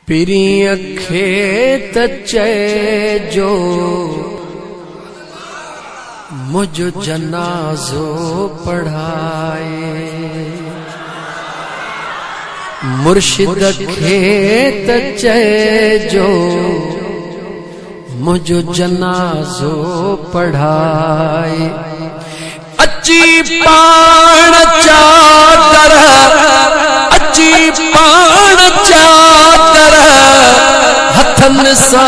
पिरी खेत चैजो मुझ जनाजो पढ़ाए। मुर्शिद खेत चैजो मुझ जनाजो पढ़ाए। अची पाण चादर अची पाण चादर हथन सा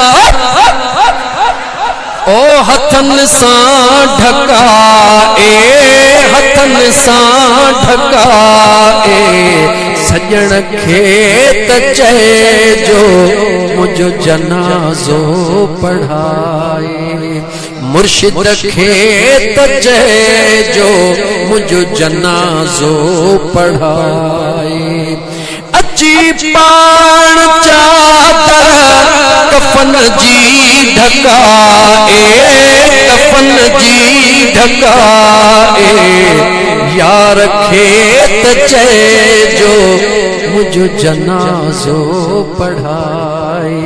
ओ हथन सा ढकाए। हथन सा ढकाए सजण खेत चैजो मुझ जनाजो पढ़ाए। मुर्शिद खेत चैजो मुझ जनाजो पढ़ाए। अची पाण चादर कफन जी ढकाए। कफन जी ढकाए यार खेत चैजो मुझ जनाजो पढ़ाए।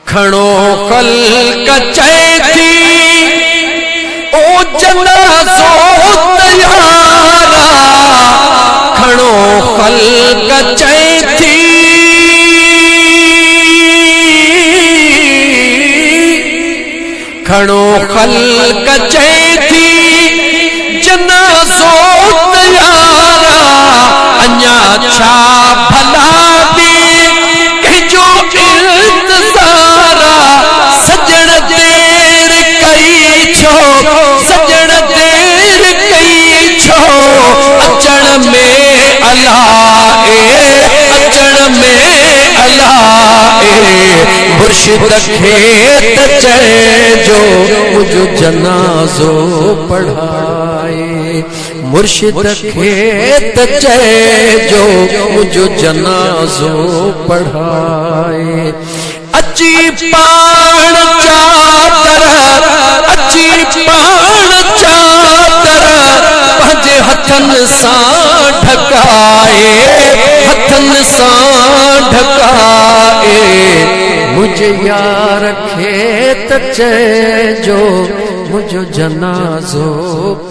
खणो कल कचै थी ओ जनाजो तयारा। खणो कल कचै थी खणो कल कचै थी जनाजो तयारा। अञा छा भला दे जो इंतजारा। सजण देर कई छो सजण देर कई छो अचण में अलाए। अचण में अलाए मुर्शिद खेत चैजो मुझ जनाजो पढ़ाए। मुर्शिद खेत चैजो मुझ जनाजो पढ़ाए। अची पाण चादर अची पाण चादर पंहिंजे हथन सां ढकाए। हथन सां ढकाए मुझे यार खेत चैजो मुझ जनाजो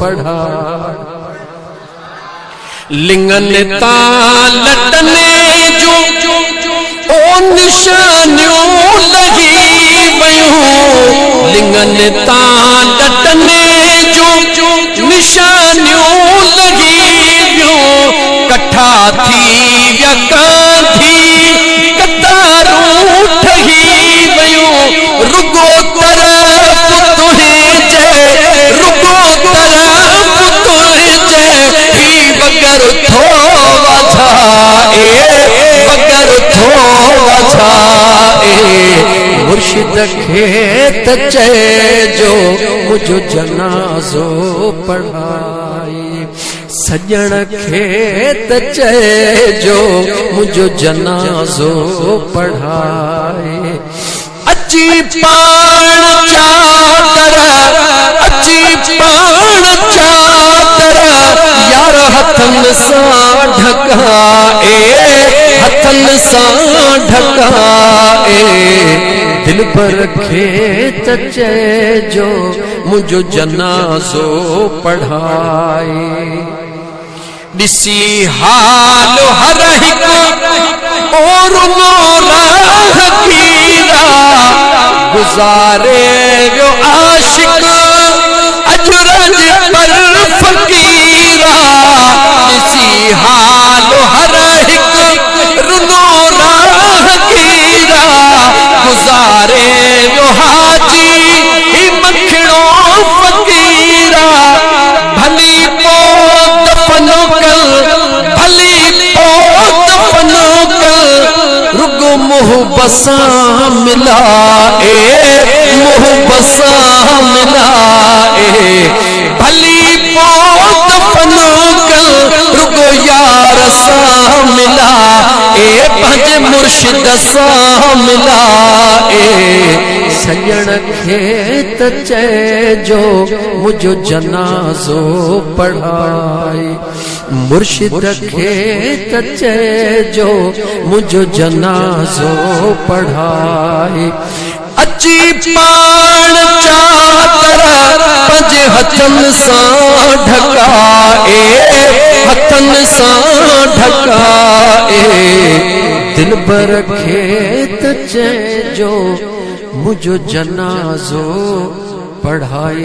पढ़ाए। लिंगन तां लटने जो ओ निशानियों लगी वयूं। लिंगन तां लटने जो निशानियों लगी वियूं। कठा थी विया कांधी कतारूं ठही वयूं। रुगो तरफ तुंहिंजे रुगो तरफ तुंहिंजे ही बगर थो वधाए। बगर थो वधाए मुर्शिद खेत चैजो मुझ जनाजो पढ़ाए। सजण खेत चैजो मुझ जनाजो पढ़ाए। अची पाण चादर अची पाण चादर यार हथन सां ढकाए। हथन सां ढकाए दिल पर खेत चैजो मुझ जनाजो पढ़ाए। ॾिसी हाल हर हिकु और राह कीरा। गुज़ारे वियो आशिक अजरज पर फ़क़ीरा। ॾिसी हाल हर हिकु रुनो राह कीरा। गुज़ारे वियो हाजी ही मखणो फ़क़ीरा। भली पोइ दफ़नो कल भली पोइ दफ़नो कल रुगो मुहब्बत सां मिलाए। मुहब्बत सां मिलाए भली पोइ दफ़नो कल रुगो यार सां मिलाए। पंहिंजे मुर्शिद सां मिलाए। सजण खेत चैजो मुझ जनाजो पढ़ाए। मुर्शिद खेत जो मुझो जनाजो पढ़ाए अची पान चादर पंज हथन सा ढकाए हथन सा ढकाए दिल बर खेत जो मुझो जनाजो पढ़ाए।